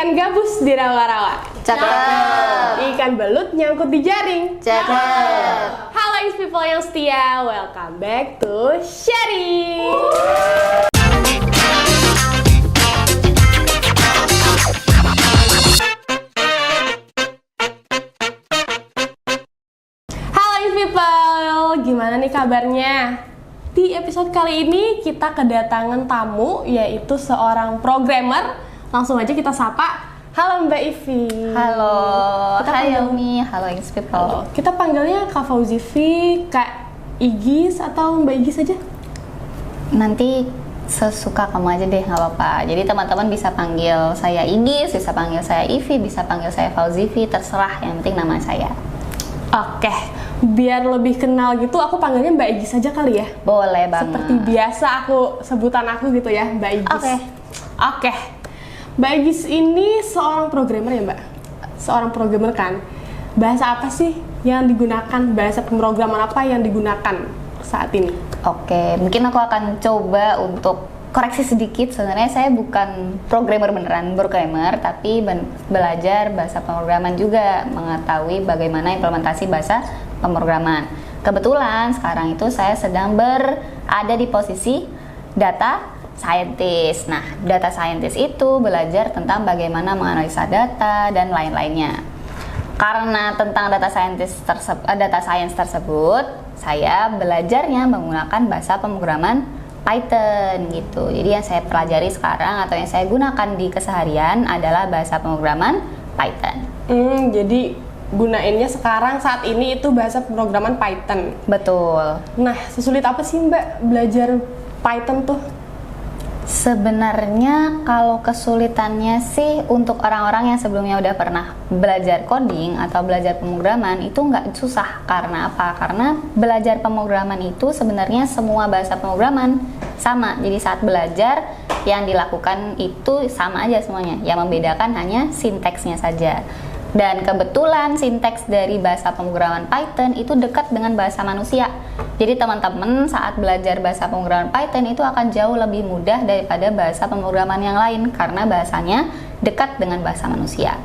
Ikan gabus di rawa-rawa. Cakep. Ikan belut nyangkut di jaring. Cakep. Halo Ings People yang setia, welcome back to Sharing. Halo Ings People, gimana nih kabarnya? Di episode kali ini kita kedatangan tamu, yaitu seorang programmer. Langsung aja kita sapa. Halo Mbak Ivi. Halo. Kita Hai panggil- Yomi. Halo Ings People. Halo. Kita panggilnya Kak Fauzifi, Kak Igis, atau Mbak Igis aja? Nanti sesuka kamu aja deh, nggak apa-apa. Jadi teman-teman bisa panggil saya Igis, bisa panggil saya Ivi, bisa panggil saya Fauzifi, terserah. Yang penting nama saya. Oke, biar lebih kenal gitu, aku panggilnya Mbak Igis aja kali ya. Boleh banget. Seperti biasa sebutan aku gitu ya, Mbak Igis. Oke. Oke. Mbak Igis ini seorang programmer ya, Mbak? Seorang programmer kan? Bahasa apa sih yang digunakan? Bahasa pemrograman apa yang digunakan saat ini? Oke, mungkin aku akan coba untuk koreksi sedikit. Sebenarnya saya bukan programmer beneran, programmer, tapi belajar bahasa pemrograman juga, mengetahui bagaimana implementasi bahasa pemrograman. Kebetulan sekarang itu saya sedang berada di posisi data scientist. Nah, data scientist itu belajar tentang bagaimana menganalisa data dan lain-lainnya. Karena tentang data science tersebut, saya belajarnya menggunakan bahasa pemrograman Python gitu. Jadi yang saya pelajari sekarang atau yang saya gunakan di keseharian adalah bahasa pemrograman Python. Jadi gunainnya sekarang saat ini itu bahasa pemrograman Python. Betul. Nah, sesulit apa sih Mbak belajar Python tuh? Sebenarnya kalau kesulitannya sih untuk orang-orang yang sebelumnya udah pernah belajar coding atau belajar pemrograman itu nggak susah. Karena apa? Karena belajar pemrograman itu sebenarnya semua bahasa pemrograman sama. Jadi saat belajar yang dilakukan itu sama aja semuanya. Yang membedakan hanya sinteksnya saja. Dan kebetulan sinteks dari bahasa pemrograman Python itu dekat dengan bahasa manusia. Jadi teman-teman saat belajar bahasa pemrograman Python itu akan jauh lebih mudah daripada bahasa pemrograman yang lain karena bahasanya dekat dengan bahasa manusia.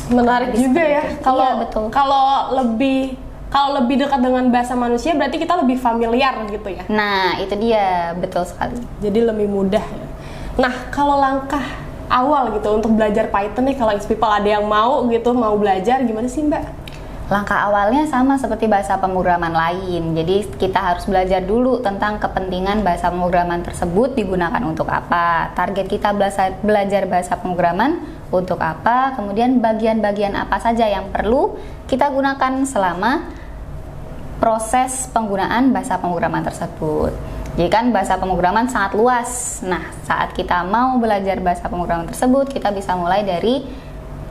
Menarik juga ya. Kalau Iya, betul. kalau lebih dekat dengan bahasa manusia berarti kita lebih familiar gitu ya. Nah, itu dia, betul sekali. Jadi lebih mudah ya. Nah, kalau langkah awal gitu untuk belajar Python nih, kalau Ings People ada yang mau belajar, gimana sih Mbak? Langkah awalnya sama seperti bahasa pemrograman lain. Jadi kita harus belajar dulu tentang kepentingan bahasa pemrograman tersebut digunakan untuk apa. Target kita belajar bahasa pemrograman untuk apa. Kemudian bagian-bagian apa saja yang perlu kita gunakan selama proses penggunaan bahasa pemrograman tersebut. Jadi kan bahasa pemrograman sangat luas. Nah, saat kita mau belajar bahasa pemrograman tersebut, kita bisa mulai dari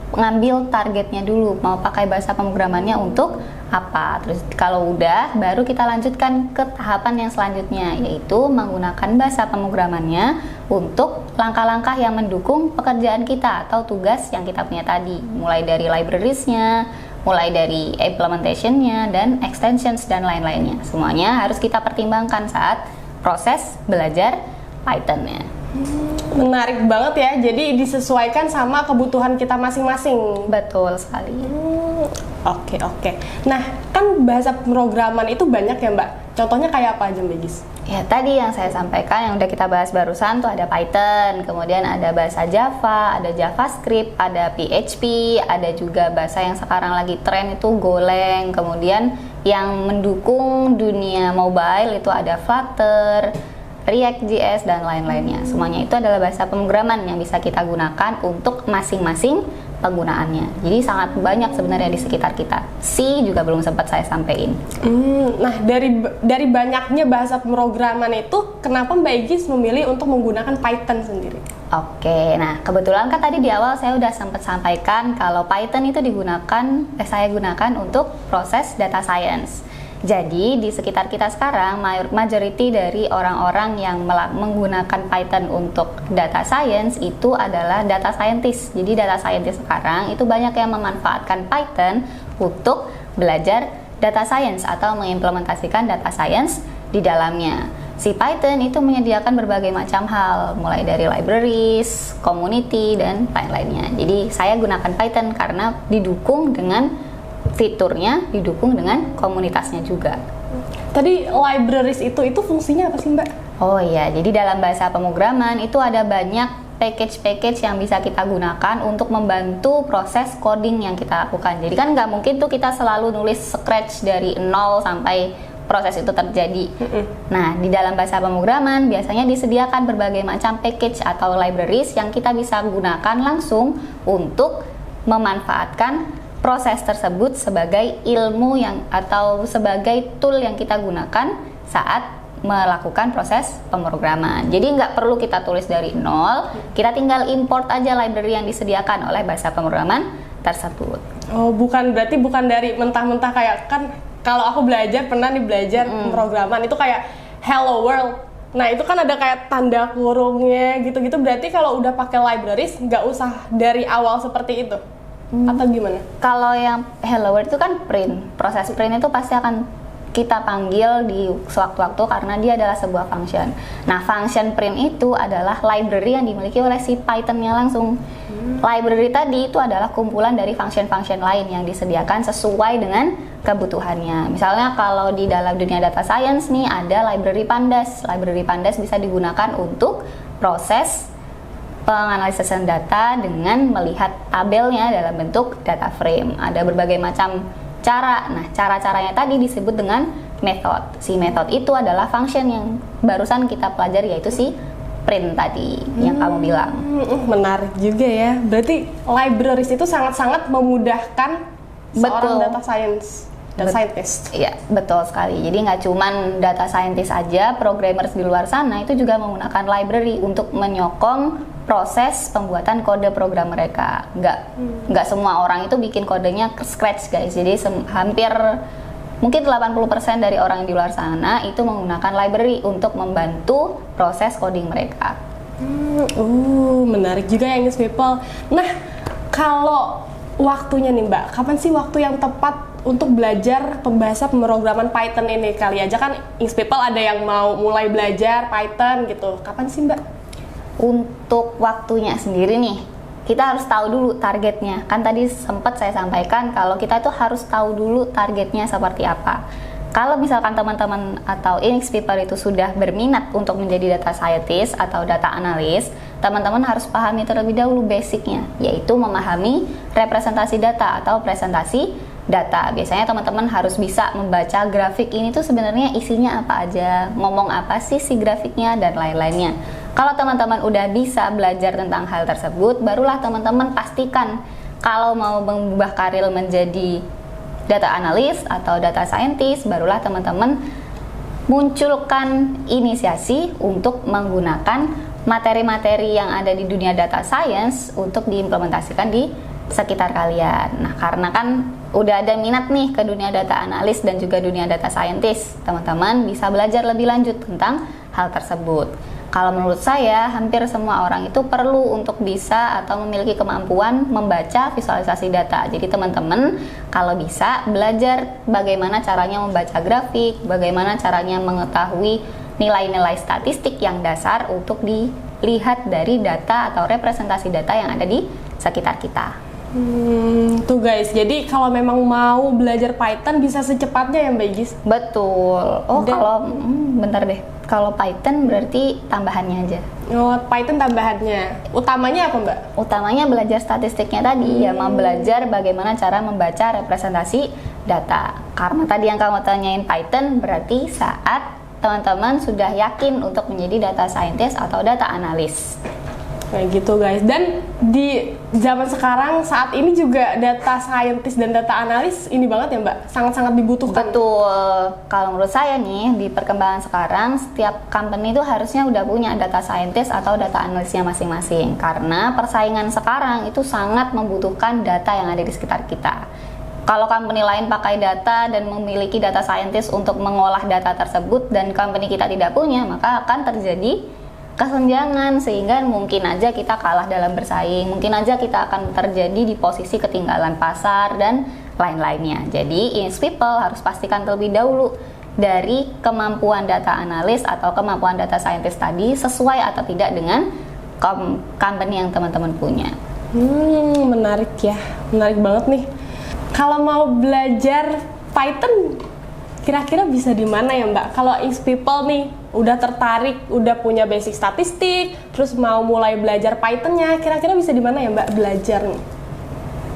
ngambil targetnya dulu, mau pakai bahasa pemrogramannya untuk apa. Terus kalau udah, baru kita lanjutkan ke tahapan yang selanjutnya, yaitu menggunakan bahasa pemrogramannya untuk langkah-langkah yang mendukung pekerjaan kita atau tugas yang kita punya tadi. Mulai dari librariesnya, mulai dari implementationnya, dan extensions dan lain-lainnya. Semuanya harus kita pertimbangkan saat proses belajar Python-nya. Menarik banget ya, jadi disesuaikan sama kebutuhan kita masing-masing. Betul sekali. Oke. Nah, kan bahasa pemrograman itu banyak ya Mbak. Contohnya kayak apa aja Mbak Gis? Ya, tadi yang saya sampaikan yang udah kita bahas barusan tuh ada Python, kemudian ada bahasa Java, ada JavaScript, ada PHP, ada juga bahasa yang sekarang lagi tren itu Golang, kemudian yang mendukung dunia mobile itu ada Flutter, React.js, dan lain-lainnya. Semuanya itu adalah bahasa pemrograman yang bisa kita gunakan untuk masing-masing penggunaannya. Jadi sangat banyak sebenarnya di sekitar kita. C juga belum sempat saya sampaikan. Nah, dari banyaknya bahasa pemrograman itu, kenapa Mbak Igis memilih untuk menggunakan Python sendiri? Oke, nah kebetulan kan tadi di awal saya udah sempat sampaikan kalau Python itu saya gunakan untuk proses data science. Jadi di sekitar kita sekarang majority dari orang-orang yang menggunakan Python untuk data science itu adalah data scientist. Jadi data scientist sekarang itu banyak yang memanfaatkan Python untuk belajar data science atau mengimplementasikan data science di dalamnya. si Python itu menyediakan berbagai macam hal, mulai dari libraries, community, dan lain-lainnya. Jadi saya gunakan Python karena didukung dengan fiturnya, didukung dengan komunitasnya juga. Tadi libraries itu fungsinya apa sih Mbak? Oh iya, jadi dalam bahasa pemrograman itu ada banyak package-package yang bisa kita gunakan untuk membantu proses coding yang kita lakukan. Jadi kan nggak mungkin tuh kita selalu nulis scratch dari nol sampai proses itu terjadi. Nah, di dalam bahasa pemrograman biasanya disediakan berbagai macam package atau libraries yang kita bisa gunakan langsung untuk memanfaatkan proses tersebut sebagai ilmu yang atau sebagai tool yang kita gunakan saat melakukan proses pemrograman. Jadi nggak perlu kita tulis dari nol, kita tinggal import aja library yang disediakan oleh bahasa pemrograman tersebut. Oh, berarti bukan dari mentah-mentah kayak kan kalau aku pernah belajar pemrograman itu kayak hello world. Nah, itu kan ada kayak tanda kurungnya gitu-gitu. Berarti kalau udah pakai libraries nggak usah dari awal seperti itu. Atau gimana? Kalau yang hello world itu kan print. Proses print itu pasti akan kita panggil di sewaktu-waktu karena dia adalah sebuah function. Nah, function print itu adalah library yang dimiliki oleh si Python-nya langsung. Library tadi itu adalah kumpulan dari function-function lain yang disediakan sesuai dengan kebutuhannya. Misalnya kalau di dalam dunia data science nih ada library Pandas. Library Pandas bisa digunakan untuk proses penganalisan data dengan melihat tabelnya dalam bentuk data frame. Ada berbagai macam cara. Nah, cara-caranya tadi disebut dengan method. Si method itu adalah function yang barusan kita pelajari, yaitu si print tadi yang kamu bilang. Menarik juga ya. Berarti libraries itu sangat-sangat memudahkan seorang data scientist. Iya, betul sekali. Jadi nggak cuman data scientist aja, programmers di luar sana itu juga menggunakan library untuk menyokong proses pembuatan kode program mereka. Nggak semua orang itu bikin kodenya scratch guys. Jadi hampir mungkin 80% dari orang yang di luar sana itu menggunakan library untuk membantu proses coding mereka. Menarik juga ya English People. Nah, kalau waktunya nih Mbak, kapan sih waktu yang tepat untuk belajar bahasa pemrograman Python ini? Kali aja kan English People ada yang mau mulai belajar Python gitu. Kapan sih Mbak? Untuk waktunya sendiri nih, kita harus tahu dulu targetnya. Kan tadi sempat saya sampaikan kalau kita itu harus tahu dulu targetnya seperti apa. Kalau misalkan teman-teman atau English People itu sudah berminat untuk menjadi data scientist atau data analis, teman-teman harus pahami terlebih dahulu basicnya, yaitu memahami representasi data atau presentasi data. Biasanya teman-teman harus bisa membaca grafik ini tuh sebenarnya isinya apa aja, ngomong apa sih si grafiknya, dan lain-lainnya. Kalau teman-teman udah bisa belajar tentang hal tersebut, barulah teman-teman pastikan kalau mau mengubah karir menjadi data analis atau data scientist, barulah teman-teman munculkan inisiasi untuk menggunakan materi-materi yang ada di dunia data science untuk diimplementasikan di sekitar kalian. Nah, karena kan udah ada minat nih ke dunia data analis dan juga dunia data scientist, teman-teman bisa belajar lebih lanjut tentang hal tersebut. Kalau menurut saya, hampir semua orang itu perlu untuk bisa atau memiliki kemampuan membaca visualisasi data. Jadi teman-teman kalau bisa belajar bagaimana caranya membaca grafik, bagaimana caranya mengetahui nilai-nilai statistik yang dasar untuk dilihat dari data atau representasi data yang ada di sekitar kita. Tuh guys, jadi kalau memang mau belajar Python bisa secepatnya ya Mbak Igis? Betul. Kalau bentar deh. Kalau Python berarti tambahannya aja. Oh, Python tambahannya. Utamanya apa Mbak? Utamanya belajar statistiknya tadi, ya mau belajar bagaimana cara membaca representasi data. Karena tadi yang kamu tanyain Python berarti saat teman-teman sudah yakin untuk menjadi data scientist atau data analis. Kayak gitu guys. Dan di zaman sekarang saat ini juga data scientist dan data analis ini banget ya Mbak, sangat-sangat dibutuhkan. Betul. Kalau menurut saya nih di perkembangan sekarang setiap company itu harusnya udah punya data scientist atau data analisnya masing-masing. Karena persaingan sekarang itu sangat membutuhkan data yang ada di sekitar kita. Kalau company lain pakai data dan memiliki data scientist untuk mengolah data tersebut dan company kita tidak punya, maka akan terjadi kesenjangan sehingga mungkin aja kita kalah dalam bersaing, mungkin aja kita akan terjadi di posisi ketinggalan pasar dan lain-lainnya. Jadi English People harus pastikan terlebih dahulu dari kemampuan data analis atau kemampuan data scientist tadi sesuai atau tidak dengan company yang teman-teman punya. Menarik ya, menarik banget nih. Kalau mau belajar Python, kira-kira bisa di mana ya Mbak? Kalau Ings People nih udah tertarik, udah punya basic statistik, terus mau mulai belajar Python-nya, kira-kira bisa di mana ya Mbak belajar nih?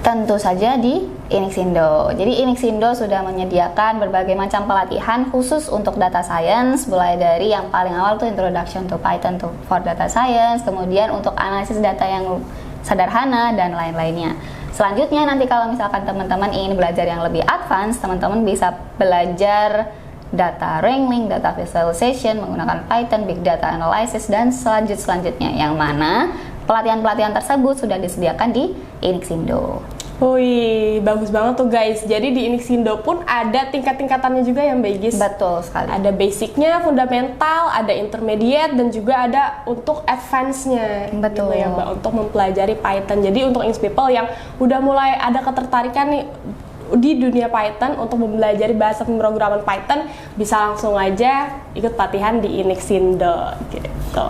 Tentu saja di Inixindo. Jadi Inixindo sudah menyediakan berbagai macam pelatihan khusus untuk data science, mulai dari yang paling awal tuh Introduction to Python for Data Science, kemudian untuk analisis data yang sederhana dan lain-lainnya. Selanjutnya nanti kalau misalkan teman-teman ingin belajar yang lebih advance, teman-teman bisa belajar data wrangling, data visualization menggunakan Python, big data analysis, dan selanjutnya yang mana pelatihan-pelatihan tersebut sudah disediakan di Inixindo. Wih, bagus banget tuh guys. Jadi di Inixindo pun ada tingkat-tingkatannya juga ya Mbak Igis? Betul sekali. Ada basicnya, fundamental, ada intermediate, dan juga ada untuk advance-nya. Betul. Gitu ya Mbak, untuk mempelajari Python. Jadi untuk Ings People yang udah mulai ada ketertarikan nih di dunia Python untuk mempelajari bahasa pemrograman Python, bisa langsung aja ikut pelatihan di Inixindo gitu.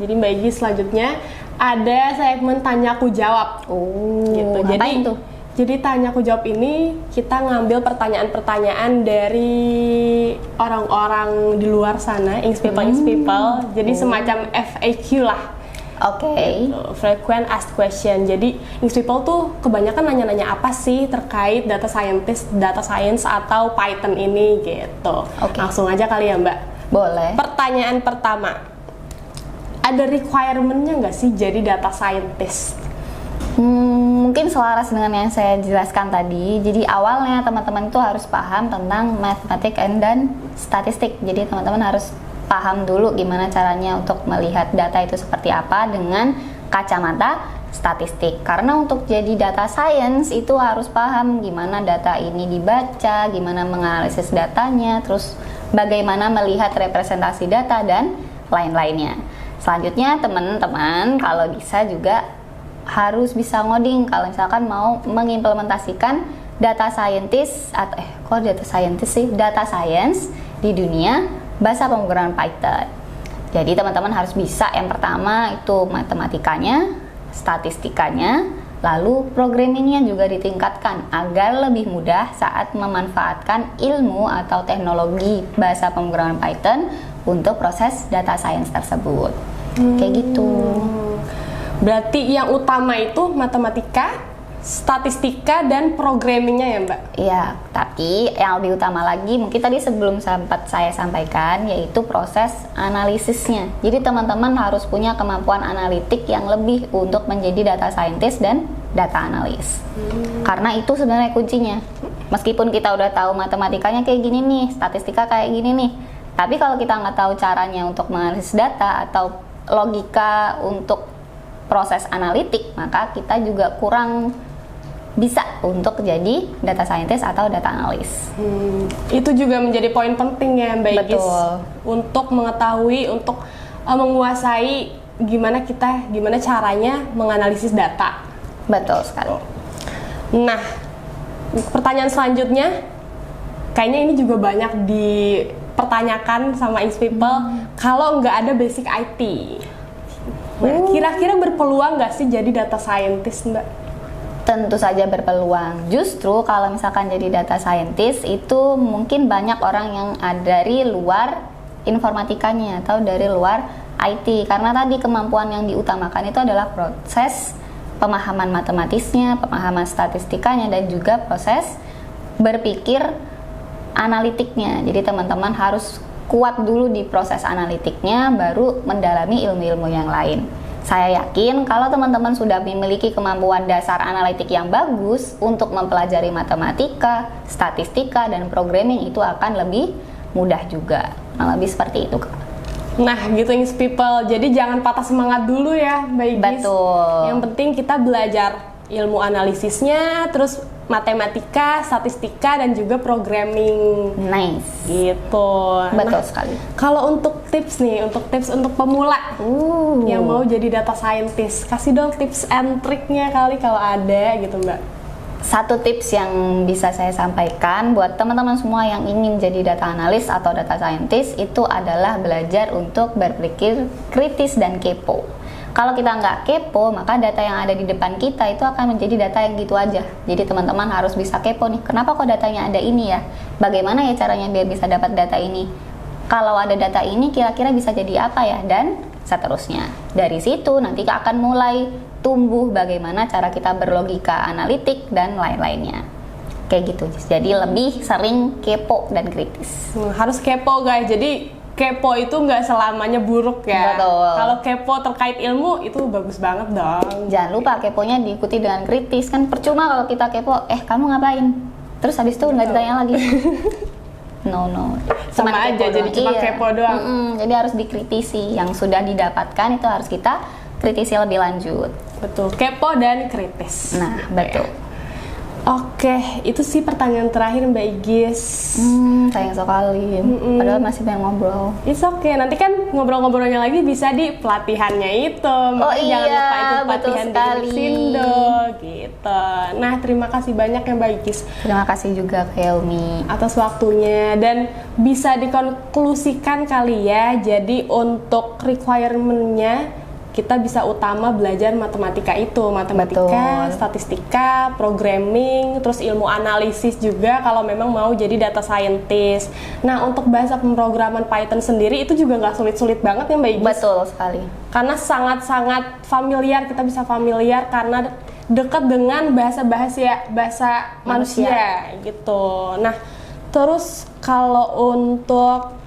Jadi Mbak Igis selanjutnya ada segmen tanya aku jawab. Gitu. Jadi tanya aku jawab ini kita ngambil pertanyaan-pertanyaan dari orang-orang di luar sana, Ings People. Jadi semacam FAQ lah. Oke. Gitu, frequent asked question. Jadi Ings People tuh kebanyakan nanya-nanya apa sih terkait data science atau Python ini gitu. Langsung aja kali ya Mbak. Boleh. Pertanyaan pertama, ada requirement-nya nggak sih jadi data scientist? Mungkin selaras dengan yang saya jelaskan tadi. Jadi awalnya teman-teman itu harus paham tentang matematik dan statistik. Jadi teman-teman harus paham dulu gimana caranya untuk melihat data itu seperti apa dengan kacamata statistik. Karena untuk jadi data science itu harus paham gimana data ini dibaca, gimana menganalisis datanya, terus bagaimana melihat representasi data dan lain-lainnya. Selanjutnya teman-teman kalau bisa juga harus bisa ngoding kalau misalkan mau mengimplementasikan data scientist atau data science di dunia bahasa pemrograman Python. Jadi teman-teman harus bisa yang pertama itu matematikanya, statistikanya, lalu programmingnya juga ditingkatkan agar lebih mudah saat memanfaatkan ilmu atau teknologi bahasa pemrograman Python untuk proses data science tersebut. Kayak gitu. Berarti yang utama itu matematika, statistika, dan programmingnya ya Mbak? Iya, tapi yang lebih utama lagi mungkin tadi sebelum sempat saya sampaikan yaitu proses analisisnya. Jadi teman-teman harus punya kemampuan analitik yang lebih untuk menjadi data scientist dan data analis. Karena itu sebenarnya kuncinya. Meskipun kita udah tahu matematikanya kayak gini nih, statistika kayak gini nih, tapi kalau kita nggak tahu caranya untuk menganalisis data atau logika untuk proses analitik, maka kita juga kurang bisa untuk jadi data scientist atau data analis. Itu juga menjadi poin penting ya Mbak Igis untuk mengetahui, untuk menguasai gimana caranya menganalisis data. Betul sekali. Nah, pertanyaan selanjutnya, kayaknya ini juga banyak dipertanyakan sama Ings People, kalau nggak ada basic IT. Nah, kira-kira berpeluang nggak sih jadi data scientist Mbak? Tentu saja berpeluang. Justru kalau misalkan jadi data scientist itu mungkin banyak orang yang dari luar informatikanya atau dari luar IT. Karena tadi kemampuan yang diutamakan itu adalah proses pemahaman matematisnya, pemahaman statistikanya, dan juga proses berpikir analitiknya. Jadi teman-teman harus kuat dulu di proses analitiknya, baru mendalami ilmu-ilmu yang lain. Saya yakin kalau teman-teman sudah memiliki kemampuan dasar analitik yang bagus untuk mempelajari matematika, statistika, dan programming itu akan lebih mudah juga. Lebih seperti itu, Kak. Nah, gitu Ings People. Jadi jangan patah semangat dulu ya, Mbak Igis. Betul. Yang penting kita belajar ilmu analisisnya, terus matematika, statistika, dan juga programming. Nice. Gitu. Betul sekali. Kalau untuk tips untuk pemula yang mau jadi data scientist, kasih dong tips and triknya kali kalau ada gitu Mbak. Satu tips yang bisa saya sampaikan buat teman-teman semua yang ingin jadi data analis atau data scientist itu adalah belajar untuk berpikir kritis dan kepo. Kalau kita nggak kepo, maka data yang ada di depan kita itu akan menjadi data yang gitu aja. Jadi teman-teman harus bisa kepo nih, kenapa kok datanya ada ini ya? Bagaimana ya caranya biar bisa dapat data ini? Kalau ada data ini kira-kira bisa jadi apa ya? Dan seterusnya. Dari situ nanti akan mulai tumbuh bagaimana cara kita berlogika analitik dan lain-lainnya. Kayak gitu. Jadi lebih sering kepo dan kritis. Harus kepo guys. Jadi kepo itu nggak selamanya buruk ya. Betul. Kalau kepo terkait ilmu itu bagus banget dong. Jangan lupa keponya diikuti dengan kritis. Kan percuma kalau kita kepo, kamu ngapain? Terus habis itu nggak ditanya lagi. No. Sama Cuman aja kepo jadi doang. cuma Iya. kepo doang. Jadi harus dikritisi. Yang sudah didapatkan itu harus kita kritisi lebih lanjut. Betul, kepo dan kritis. Nah, betul. Oke, itu sih pertanyaan terakhir Mbak Igis. Sayang sekali. Padahal masih pengen ngobrol. It's okay, nanti kan ngobrol-ngobrolnya lagi bisa di pelatihannya itu. Makanya iya, jangan lupa ikut betul pelatihan di sekali. Sindo gitu. Nah, terima kasih banyak ya Mbak Igis Terima kasih juga ke Helmi. atas waktunya, dan bisa dikonklusikan kali ya. Jadi untuk requirement-nya kita bisa utama belajar matematika itu, matematika, Betul. statistika, programming, terus ilmu analisis juga kalau memang mau jadi data scientist. Nah, untuk bahasa pemrograman Python sendiri itu juga nggak sulit-sulit banget ya Mbak Igis? Betul sekali. Karena sangat-sangat familiar, kita bisa familiar karena dekat dengan bahasa manusia gitu. Nah, terus kalau untuk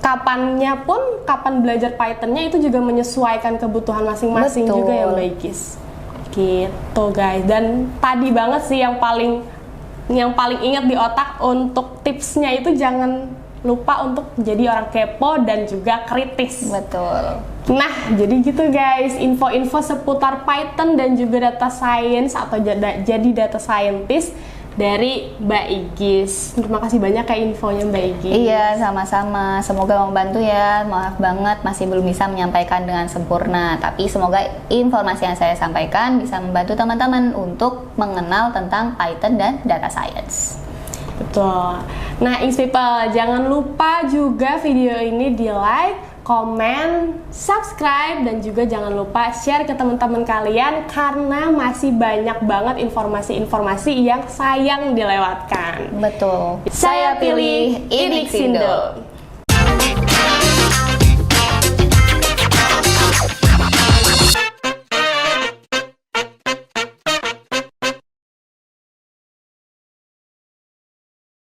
kapan belajar Python-nya itu juga menyesuaikan kebutuhan masing-masing Betul. juga ya Mbak Igis. Gitu guys. Dan tadi banget sih yang paling ingat di otak untuk tipsnya itu jangan lupa untuk jadi orang kepo dan juga kritis. Betul. Nah, jadi gitu guys, info-info seputar Python dan juga data science atau jadi data scientist dari Mbak Igis. Terima kasih banyak ya infonya Mbak Igis. Iya, sama-sama. Semoga membantu ya. Maaf banget masih belum bisa menyampaikan dengan sempurna. Tapi semoga informasi yang saya sampaikan bisa membantu teman-teman untuk mengenal tentang Python dan data science. Betul. Nah, Ings People, jangan lupa juga video ini di like, komen, subscribe, dan juga jangan lupa share ke teman-teman kalian karena masih banyak banget informasi-informasi yang sayang dilewatkan. Betul. Saya pilih Inixindo.